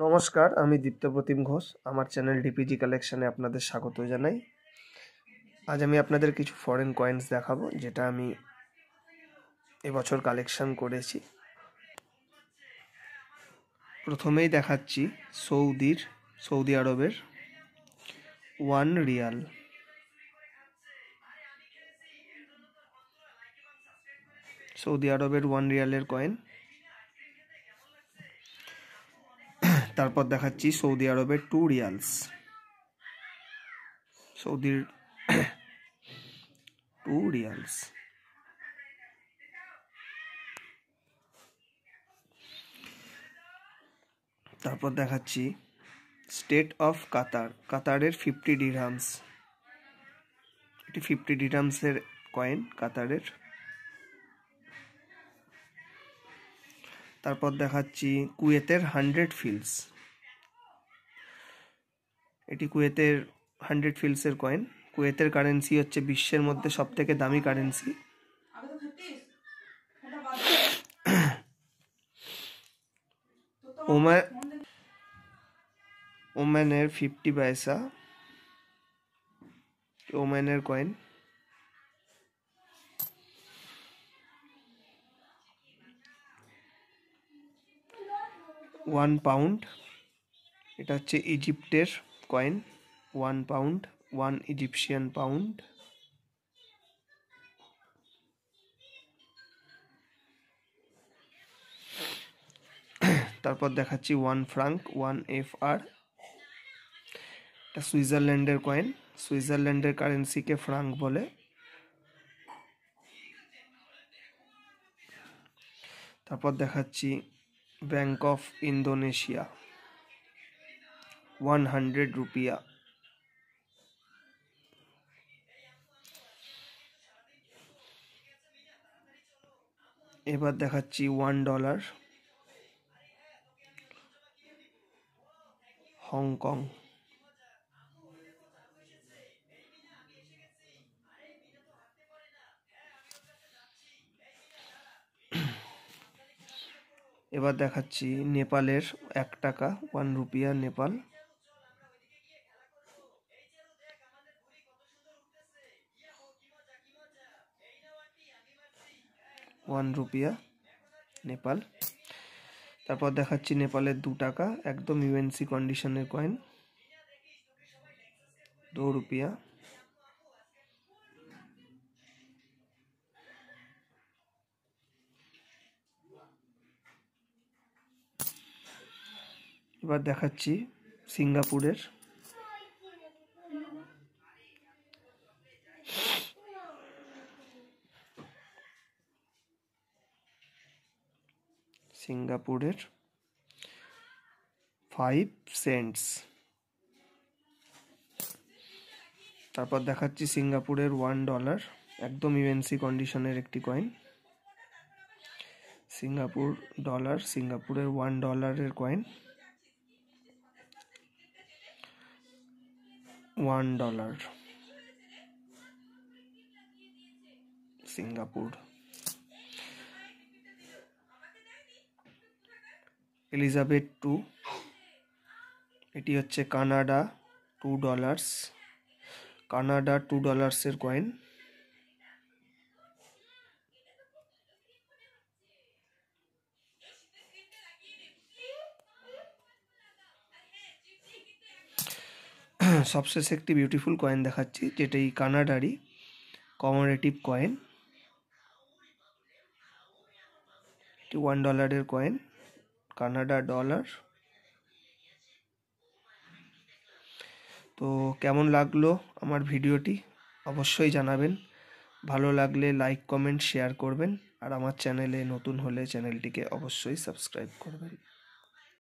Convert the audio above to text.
নমস্কার, আমি দীপ্তপ্রতিম ঘোষ। আমার চ্যানেল ডিপিজি কালেকশনে আপনাদের স্বাগত জানাই। আজ আমি আপনাদের কিছু ফরেন কয়েন্স দেখাবো, যেটা আমি এবছর কালেকশন করেছি। প্রথমেই দেখাচ্ছি সৌদি আরবের 1 রিয়াল। সৌদি আরবের 1 রিয়ালের কয়েন। তারপর দেখাচ্ছি সৌদি আরবের 2 রিয়ালস। সৌদির 2 রিয়ালস। তারপর দেখাচ্ছি স্টেট অফ কাতারের 50 ডিরহামস। এটি 50 ডিরহামসের কয়েন কাতারের। তারপর দেখাচ্ছি কুয়েতের 100 ফিলস। এটি কুয়েতের 100 ফিলসের কয়েন। কুয়েতের কারেন্সি হচ্ছে বিশ্বের মধ্যে সবথেকে দামি কারেন্সি। ওমানের 50 পয়সা, ওমানের কয়েন। £1, এটা হচ্ছে ইজিপ্টের কয়েন। £1, 1 Egyptian pound. তারপর দেখাচ্ছি 1 ফ্রাঙ্ক, 1 FR। এটা সুইজারল্যান্ডের কয়েন। সুইজারল্যান্ডের কারেন্সিকে ফ্রাঙ্ক বলে। তারপর দেখাচ্ছি ব্যাংক অফ ইন্দোনেশিয়া, 100 রুপিয়া। এবার দেখাচ্ছি $1, হংকং। এবার দেখাচ্ছি নেপালের 1 টাকা, 1 রুপিয়া, নেপাল। ₹1 নেপাল। তারপর দেখাচ্ছি নেপালের 2 টাকা, একদম ইউএনসি কন্ডিশনের কয়েন, 2 রুপিয়া। এবার দেখাচ্ছি সিঙ্গাপুরের $5 সেন্টস। তারপর দেখাচ্ছি সিঙ্গাপুরের $1, একদম ইউএনসি কন্ডিশনের একটি কয়েন। সিঙ্গাপুরের $1 কয়েন, $1 সিঙ্গাপুর। এলিজাবেথ 2, এটি হচ্ছে কানাডা $2, কানাডা $2 কয়েন। সবশেষে একটি বিউটিফুল কয়েন দেখাচ্ছি, যেটা এই কানাডারই কমোরেটিভ কয়েন। এটি $1 কয়েন, কানাডা ডলার। তো কেমন লাগলো আমার ভিডিওটি অবশ্যই জানাবেন। ভালো লাগলে লাইক, কমেন্ট, শেয়ার করবেন। আর আমার চ্যানেলে নতুন হলে চ্যানেলটিকে অবশ্যই সাবস্ক্রাইব করবেন।